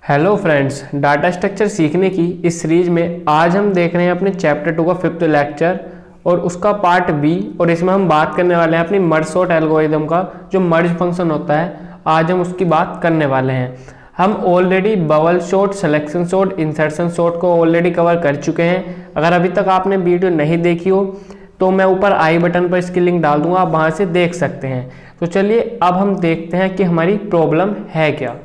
Hello friends, data structure सीखने की इस सीरीज में आज हम देख रहे हैं अपने चैप्टर 2 का 5th लेक्चर और उसका पार्ट बी। और इसमें हम बात करने वाले हैं अपनी मर्ज सॉर्ट एल्गोरिदम का जो मर्ज फंक्शन होता है। आज हम उसकी बात करने वाले हैं। हम already bubble sort, selection sort, insertion sort को ऑलरेडी कवर कर चुके हैं। अगर अभी तक आपने वीडियो नहीं देखी हो तो मैं ऊपर आई बटन पर इसकी लिंक डाल दूंगा, आप वहाँ से देख सकते हैं। तो चलिए अब हम देखते हैं कि हमारी प्रॉब्लम है क्या।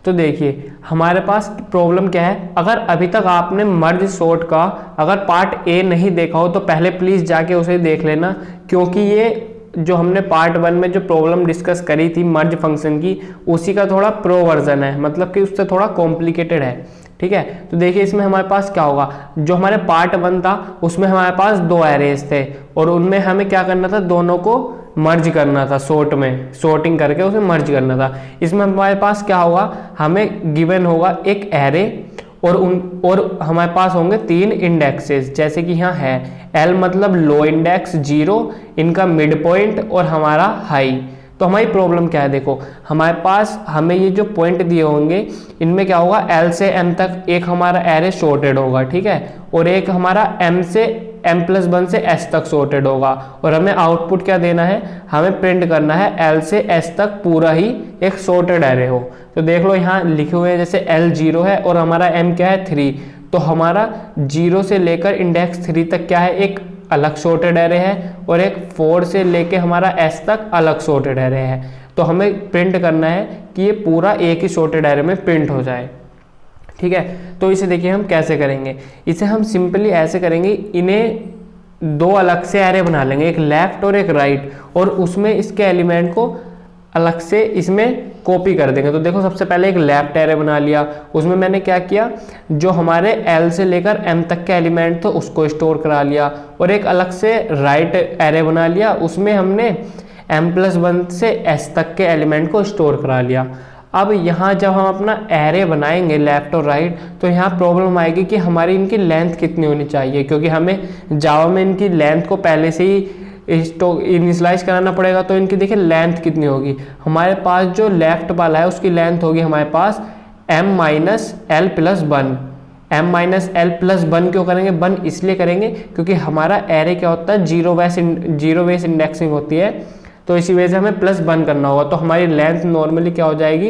तो देखिए हमारे पास प्रॉब्लम क्या है। अगर अभी तक आपने मर्ज सॉर्ट का अगर पार्ट ए नहीं देखा हो तो पहले प्लीज़ जाके उसे देख लेना, क्योंकि ये जो हमने पार्ट 1 में जो प्रॉब्लम डिस्कस करी थी मर्ज फंक्शन की, उसी का थोड़ा प्रो वर्जन है, मतलब कि उससे थोड़ा कॉम्प्लिकेटेड है। ठीक है, तो देखिए इसमें हमारे पास क्या होगा। जो हमारे पार्ट 1 था उसमें हमारे पास 2 एरेज थे और उनमें हमें क्या करना था, दोनों को मर्ज करना था, सॉर्ट में सॉर्टिंग करके उसे मर्ज करना था। इसमें हमारे पास क्या होगा, हमें गिवन होगा एक एरे और हमारे पास होंगे 3 इंडेक्सेस, जैसे कि यहाँ है एल मतलब लो इंडेक्स 0, इनका मिड पॉइंट और हमारा हाई। तो हमारी प्रॉब्लम क्या है, देखो हमारे पास हमें ये जो पॉइंट दिए होंगे इनमें क्या होगा, एल से एम तक एक हमारा एरे सॉर्टेड होगा, ठीक है, और एक हमारा एम से m+1 से s तक सॉर्टेड होगा। और हमें आउटपुट क्या देना है, हमें प्रिंट करना है l से s तक पूरा ही एक सॉर्टेड एरे हो। तो देख लो यहाँ लिखे हुए हैं, जैसे l 0 है और हमारा m क्या है 3, तो हमारा 0 से लेकर इंडेक्स 3 तक क्या है, एक अलग सॉर्टेड एरे है और एक 4 से लेकर हमारा s तक अलग सॉर्टेड एरे है। तो हमें प्रिंट करना है कि ये पूरा एक ही सॉर्टेड एरे में प्रिंट हो जाए। ठीक है, तो इसे देखिए हम कैसे करेंगे। इसे हम सिंपली ऐसे करेंगे, इन्हें 2 अलग से एरे बना लेंगे, एक लेफ्ट और एक राइट, और उसमें इसके एलिमेंट को अलग से इसमें कॉपी कर देंगे। तो देखो सबसे पहले एक लेफ्ट एरे बना लिया, उसमें मैंने क्या किया, जो हमारे एल से लेकर एम तक के एलिमेंट थे उसको स्टोर करा लिया, और एक अलग से राइट एरे बना लिया, उसमें हमने m+1 से s तक के एलिमेंट को स्टोर करा लिया। अब यहाँ जब हम अपना एरे बनाएंगे लेफ्ट और राइट, तो यहाँ प्रॉब्लम आएगी कि हमारी इनकी लेंथ कितनी होनी चाहिए, क्योंकि हमें जावा में इनकी लेंथ को पहले से ही इनिशियलाइज कराना पड़ेगा। तो इनकी देखिए लेंथ कितनी होगी, हमारे पास जो लेफ्ट वाला है उसकी लेंथ होगी हमारे पास m-l+1। m-l+1 क्यों करेंगे, 1 इसलिए करेंगे क्योंकि हमारा एरे क्या होता है, जीरो बेस इंडेक्सिंग होती है, तो इसी वजह से हमें +1 करना होगा। तो हमारी लेंथ नॉर्मली क्या हो जाएगी,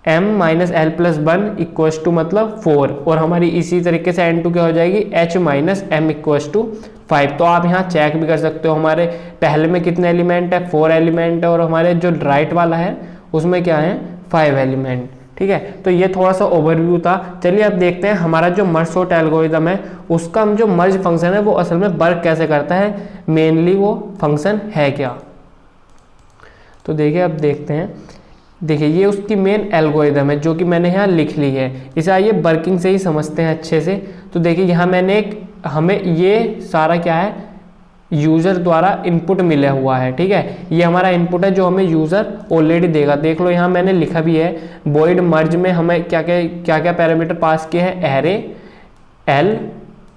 m-l+1 इक्वल्स टू मतलब 4, और हमारी इसी तरीके से n2 क्या हो जाएगी, h-m इक्वल्स टू 5। तो आप यहाँ चेक भी कर सकते हो, हमारे पहले में कितने एलिमेंट है, 4 एलिमेंट है, और हमारे जो राइट वाला है उसमें क्या है, 5 एलिमेंट। ठीक है, तो ये थोड़ा सा ओवरव्यू था। चलिए अब देखते हैं हमारा जो मर्ज सॉर्ट एल्गोरिदम है उसका हम जो मर्ज फंक्शन है वो असल में वर्क कैसे करता है, मेनली वो फंक्शन है क्या। तो देखिए अब देखते हैं, देखिए ये उसकी मेन एल्गोरिदम है जो कि मैंने यहाँ लिख ली है। इसे आइए वर्किंग से ही समझते हैं अच्छे से। तो देखिए यहाँ मैंने हमें ये सारा क्या है, यूज़र द्वारा इनपुट मिला हुआ है। ठीक है, ये हमारा इनपुट है जो हमें यूज़र ऑलरेडी देगा। देख लो यहाँ मैंने लिखा भी है, वॉइड मर्ज में हमें क्या क्या पैरामीटर पास किए हैं, एरे, एल,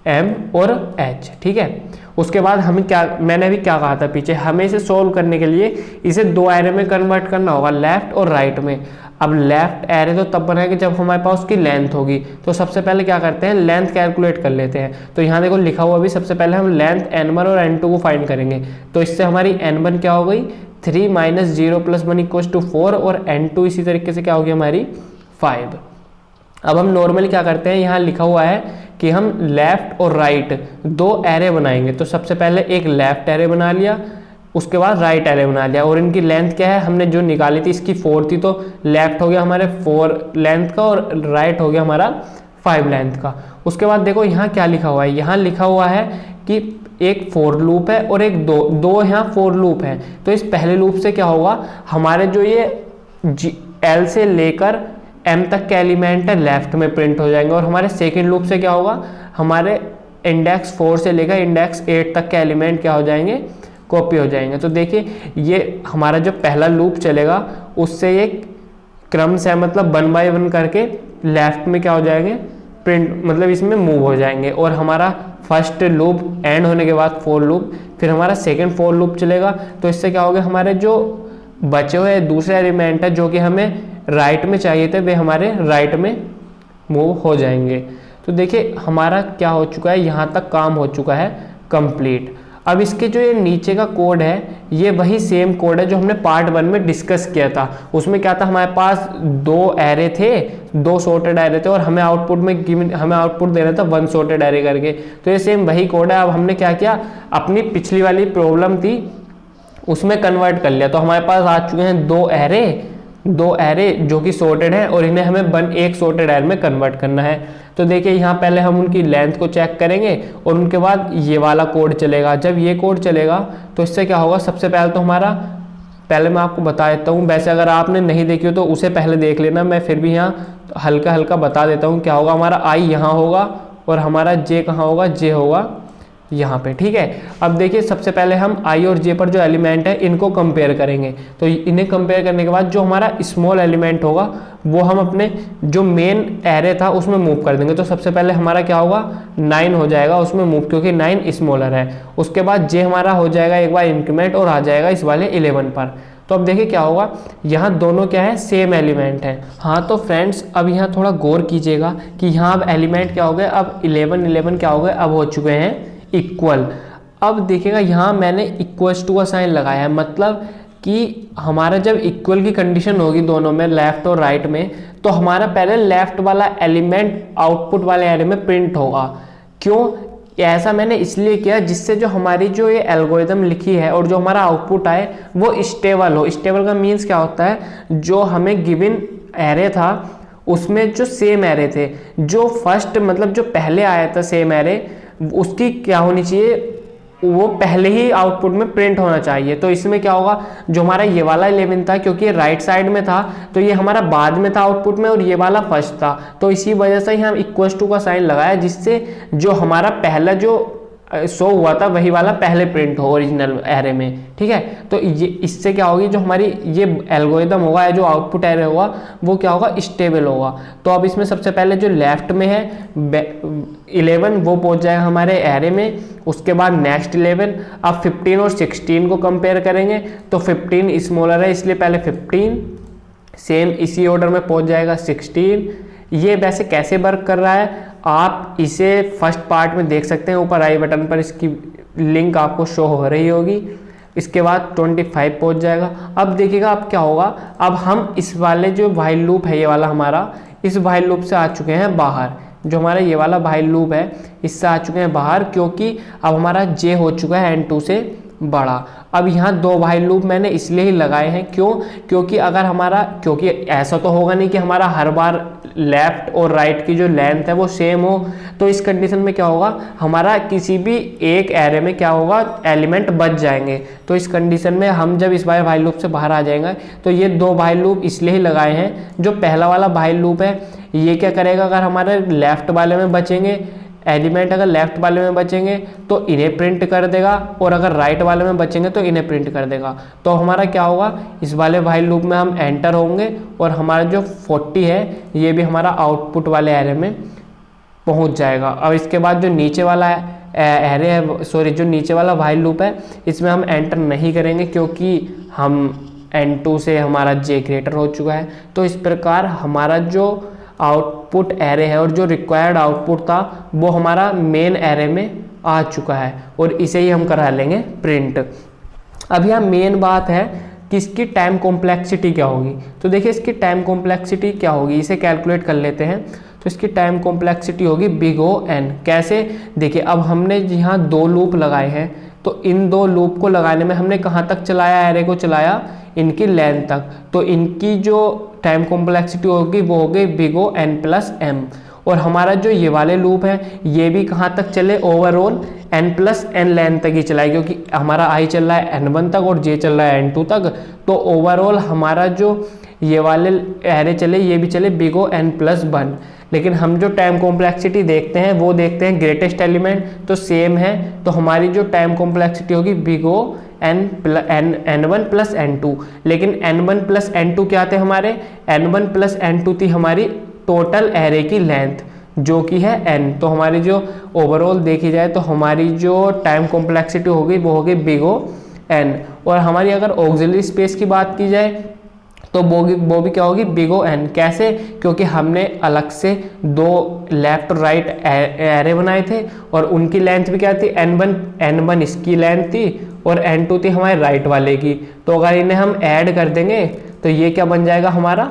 एम और एच। ठीक है, उसके बाद हमें क्या, मैंने अभी क्या कहा था पीछे, हमें इसे सोल्व करने के लिए इसे 2 एरे में कन्वर्ट करना होगा, लेफ्ट और राइट में। अब लेफ्ट एरे तो तब बनाएंगे जब हमारे पास उसकी लेंथ होगी। तो सबसे पहले क्या करते हैं, लेंथ कैलकुलेट कर लेते हैं। तो यहाँ देखो लिखा हुआ भी, सबसे पहले हम लेंथ n1 और n2 को फाइंड करेंगे। तो इससे हमारी n1 क्या हो गई, 3 - 0+1 इक्वल्स टू 4, और n2 इसी तरीके से क्या होगी हमारी 5। अब हम नॉर्मली क्या करते हैं, यहाँ लिखा हुआ है कि हम लेफ्ट और राइट 2 एरे बनाएंगे। तो सबसे पहले एक लेफ्ट एरे बना लिया, उसके बाद राइट एरे बना लिया, और इनकी लेंथ क्या है, हमने जो निकाली थी इसकी 4 थी, तो लेफ्ट हो गया हमारे 4 लेंथ का और राइट हो गया हमारा 5 लेंथ का। उसके बाद देखो यहाँ क्या लिखा हुआ है, यहाँ लिखा हुआ है कि एक फॉर लूप है और एक दो यहाँ फॉर लूप है। तो इस पहले लूप से क्या होगा, हमारे जो ये एल से लेकर एम तक के एलिमेंट है लेफ्ट में प्रिंट हो जाएंगे, और हमारे सेकेंड लूप से क्या होगा, हमारे इंडेक्स 4 से लेकर इंडेक्स 8 तक के एलिमेंट क्या हो जाएंगे, कॉपी हो जाएंगे। तो देखिए ये हमारा जो पहला लूप चलेगा उससे ये क्रम से मतलब 1 by 1 करके लेफ्ट में क्या हो जाएंगे, प्रिंट मतलब इसमें मूव हो जाएंगे। और हमारा फर्स्ट लूप एंड होने के बाद फॉर लूप, फिर हमारा सेकंड फॉर लूप चलेगा। तो इससे क्या होगा, हमारे जो बचे हुए दूसरे एलिमेंट है जो कि हमें राइट में चाहिए थे वे हमारे राइट में मूव हो जाएंगे। तो देखिए हमारा क्या हो चुका है, यहाँ तक काम हो चुका है कंप्लीट। अब इसके जो ये नीचे का कोड है ये वही सेम कोड है जो हमने पार्ट 1 में डिस्कस किया था। उसमें क्या था, हमारे पास 2 एरे थे, 2 सॉर्टेड एरे थे और हमें आउटपुट में हमें आउटपुट देना था 1 सॉर्टेड एरे करके। तो ये सेम वही कोड है। अब हमने क्या किया, अपनी पिछली वाली प्रॉब्लम थी उसमें कन्वर्ट कर लिया। तो हमारे पास आ चुके हैं 2 एरे जो कि सॉर्टेड है और इन्हें हमें एक सॉर्टेड एरे में कन्वर्ट करना है। तो देखिए यहाँ पहले हम उनकी लेंथ को चेक करेंगे और उनके बाद ये वाला कोड चलेगा। जब ये कोड चलेगा तो इससे क्या होगा, सबसे पहले तो हमारा, पहले मैं आपको बता देता हूँ, वैसे अगर आपने नहीं देखी हो तो उसे पहले देख लेना, मैं फिर भी यहाँ हल्का हल्का बता देता हूँ। क्या होगा, हमारा आई यहाँ होगा और हमारा जे कहाँ होगा, जे होगा यहाँ पे, ठीक है। अब देखिए सबसे पहले हम आई और जे पर जो एलिमेंट है इनको कंपेयर करेंगे। तो इन्हें कंपेयर करने के बाद जो हमारा स्मॉल एलिमेंट होगा वो हम अपने जो मेन एरे था उसमें मूव कर देंगे। तो सबसे पहले हमारा क्या होगा, 9 हो जाएगा उसमें मूव, क्योंकि 9 स्मॉलर है। उसके बाद जे हमारा हो जाएगा एक बार इंक्रीमेंट और आ जाएगा इस वाले 11 पर। तो अब देखिए क्या होगा, यहाँ दोनों क्या है, सेम एलिमेंट है। हाँ तो फ्रेंड्स अब यहाँ थोड़ा गौर कीजिएगा कि यहाँ अब एलिमेंट क्या हो गए, अब 11 क्या हो गए, अब हो चुके हैं इक्वल। अब देखिएगा यहाँ मैंने इक्वल्स टू का साइन लगाया है, मतलब कि हमारा जब इक्वल की कंडीशन होगी दोनों में, लेफ्ट और राइट में, तो हमारा पहले लेफ्ट वाला एलिमेंट आउटपुट वाले एरे में प्रिंट होगा। क्यों, ऐसा मैंने इसलिए किया जिससे जो हमारी जो ये एल्गोरिदम लिखी है और जो हमारा आउटपुट आए वो स्टेबल हो। स्टेबल का मीन्स क्या होता है, जो हमें गिवन एरे था उसमें जो सेम एरे थे, जो फर्स्ट मतलब जो पहले आया था सेम एरे, उसकी क्या होनी चाहिए, वो पहले ही आउटपुट में प्रिंट होना चाहिए। तो इसमें क्या होगा, जो हमारा ये वाला 11 था क्योंकि ये राइट साइड में था तो ये हमारा बाद में था आउटपुट में और ये वाला फर्स्ट था। तो इसी वजह से ही हम इक्वल्स टू का साइन लगाया जिससे जो हमारा पहला जो शो हुआ था वही वाला पहले प्रिंट हो ओरिजिनल एरे में, ठीक है। तो ये इससे क्या होगी, जो हमारी ये एल्गोरिदम होगा, जो आउटपुट एरे होगा वो क्या होगा, स्टेबल होगा। तो अब इसमें सबसे पहले जो लेफ्ट में है 11 वो पहुंच जाएगा हमारे एरे में, उसके बाद नेक्स्ट 11। अब 15 और 16 को कंपेयर करेंगे तो 15 स्मॉलर है इसलिए पहले 15, सेम इसी ऑर्डर में पहुंच जाएगा 16। ये वैसे कैसे वर्क कर रहा है आप इसे फर्स्ट पार्ट में देख सकते हैं, ऊपर आई बटन पर इसकी लिंक आपको शो हो रही होगी। इसके बाद 25 पहुंच जाएगा। अब देखिएगा अब क्या होगा, अब हम इस वाले जो व्हाइल लूप है ये वाला हमारा, इस व्हाइल लूप से आ चुके हैं बाहर। जो हमारा ये वाला व्हाइल लूप है इससे आ चुके हैं बाहर, क्योंकि अब हमारा जे हो चुका है n2 से बड़ा। अब यहाँ 2 व्हाइल लूप मैंने इसलिए ही लगाए हैं, क्यों, क्योंकि अगर हमारा, क्योंकि ऐसा तो होगा नहीं कि हमारा हर बार लेफ्ट और राइट की जो लेंथ है वो सेम हो। तो इस कंडीशन में क्या होगा, हमारा किसी भी एक एरे में क्या होगा, एलिमेंट बच जाएंगे। तो इस कंडीशन में हम जब इस व्हाइल लूप से बाहर आ जाएंगे तो ये 2 व्हाइल लूप इसलिए ही लगाए हैं। जो पहला वाला व्हाइल लूप है ये क्या करेगा, अगर हमारे लेफ्ट वाले में बचेंगे एलिमेंट, अगर लेफ्ट वाले में बचेंगे तो इन्हें प्रिंट कर देगा और अगर राइट वाले में बचेंगे तो इन्हें प्रिंट कर देगा। तो हमारा क्या होगा, इस वाले व्हाइल लूप में हम एंटर होंगे और हमारा जो 40 है ये भी हमारा आउटपुट वाले एरे में पहुंच जाएगा। अब इसके बाद जो नीचे वाला एरे है, सॉरी जो नीचे वाला व्हाइल लूप है इसमें हम एंटर नहीं करेंगे क्योंकि हम n2 से हमारा j ग्रेटर हो चुका है। तो इस प्रकार हमारा जो आउटपुट एरे है और जो रिक्वायर्ड आउटपुट था वो हमारा मेन एरे में आ चुका है और इसे ही हम करा लेंगे प्रिंट। अब यहाँ मेन बात है कि इसकी टाइम कॉम्प्लेक्सिटी क्या होगी। तो देखिए इसकी टाइम कॉम्प्लेक्सिटी क्या होगी, इसे कैलकुलेट कर लेते हैं। तो इसकी टाइम कॉम्प्लेक्सिटी होगी बिग O n। कैसे, देखिए अब हमने यहाँ 2 लूप लगाए हैं तो इन 2 लूप को लगाने में हमने कहाँ तक चलाया, एरे को चलाया इनकी लेंथ तक। तो इनकी जो टाइम कॉम्प्लेक्सिटी होगी वो होगी big O n plus m। और हमारा जो ये वाले लूप है ये भी कहाँ तक चले, overall n plus n length तक ही चलाए, क्योंकि हमारा i चल रहा है n1 तक और j चल रहा है n2 तक। तो ओवरऑल हमारा जो ये वाले एरे चले ये भी चले बिग O n प्लस 1। लेकिन हम जो टाइम कॉम्प्लेक्सिटी देखते हैं वो देखते हैं ग्रेटेस्ट एलिमेंट, तो सेम है। तो हमारी जो टाइम कॉम्प्लेक्सिटी होगी big O n1 plus n2। लेकिन n1 प्लस n2 क्या थे हमारे, n1 प्लस n2 थी हमारी टोटल एरे की लेंथ जो कि है n। तो हमारी जो ओवरऑल देखी जाए तो हमारी जो टाइम कॉम्प्लेक्सिटी होगी वो होगी बिग O n। और हमारी अगर ऑक्सिलरी स्पेस की बात की जाए तो वो भी क्या होगी, बिग ओ एन। कैसे? क्योंकि हमने अलग से दो लेफ्ट और राइट एरे बनाए थे और उनकी लेंथ भी क्या थी, n1 इसकी लेंथ थी और n2 थी हमारे राइट वाले की। तो अगर इन्हें हम ऐड कर देंगे तो ये क्या बन जाएगा हमारा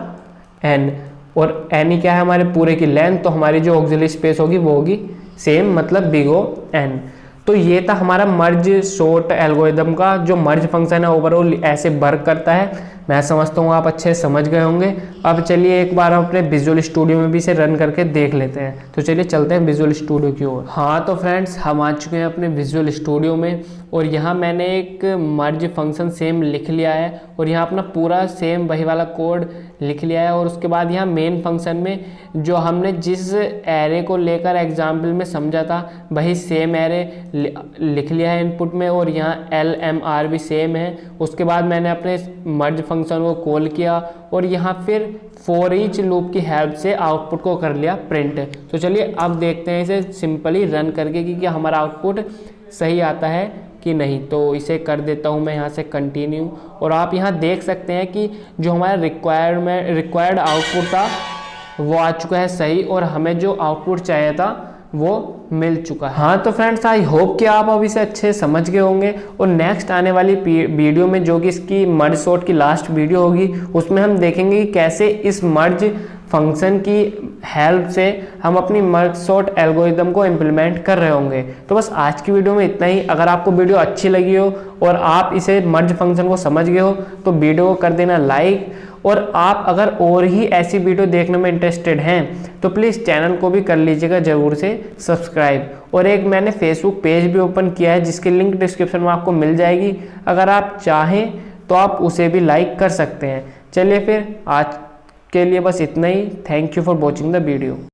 n, और n ही क्या है हमारे पूरे की लेंथ, तो हमारी जो ऑक्सिलरी स्पेस होगी वो होगी सेम, मतलब बिग ओ एन। तो ये था हमारा मर्ज सॉर्ट एल्गोरिदम का जो मर्ज फंक्शन है, ओवरऑल ऐसे वर्क करता है। मैं समझता हूँ आप अच्छे समझ गए होंगे। अब चलिए एक बार हम अपने विजुअल स्टूडियो में भी इसे रन करके देख लेते हैं। तो चलिए चलते हैं विजुअल स्टूडियो की ओर। हाँ तो फ्रेंड्स, हम आ चुके हैं अपने विजुअल स्टूडियो में और यहाँ मैंने एक मर्ज फंक्शन सेम लिख लिया है और यहाँ अपना पूरा सेम वही वाला कोड लिख लिया है। और उसके बाद यहाँ मेन फंक्शन में जो हमने जिस एरे को लेकर एग्जाम्पल में समझा था वही सेम एरे लिख लिया है इनपुट में, और यहाँ LMR भी सेम है। उसके बाद मैंने अपने मर्ज फंक्शन को कॉल किया और यहाँ फिर फॉर ईच लूप की हेल्प से आउटपुट को कर लिया प्रिंट। तो चलिए अब देखते हैं इसे सिंपली रन करके कि क्या हमारा आउटपुट सही आता है कि नहीं। तो इसे कर देता हूँ मैं यहाँ से कंटिन्यू, और आप यहाँ देख सकते हैं कि जो हमारा रिक्वायर्ड आउटपुट था वो आ चुका है सही, और हमें जो आउटपुट चाहिए था वो मिल चुका है। हाँ तो फ्रेंड्स, आई होप कि आप अब इसे अच्छे समझ गए होंगे, और नेक्स्ट आने वाली वीडियो में जो कि इसकी मर्ज सॉर्ट की लास्ट वीडियो होगी उसमें हम देखेंगे कि कैसे इस मर्ज फंक्शन की हेल्प से हम अपनी मर्ज सॉर्ट एल्गोरिदम को इम्प्लीमेंट कर रहे होंगे। तो बस आज की वीडियो में इतना ही। अगर आपको वीडियो अच्छी लगी हो और आप इसे मर्ज फंक्शन को समझ गए हो तो वीडियो को कर देना लाइक, और आप अगर और ही ऐसी वीडियो देखने में इंटरेस्टेड हैं तो प्लीज़ चैनल को भी कर लीजिएगा ज़रूर से सब्सक्राइब। और एक मैंने फेसबुक पेज भी ओपन किया है जिसकी लिंक डिस्क्रिप्शन में आपको मिल जाएगी, अगर आप चाहें तो आप उसे भी लाइक कर सकते हैं। चलिए फिर आज के लिए बस इतना ही। Thank you for watching the video.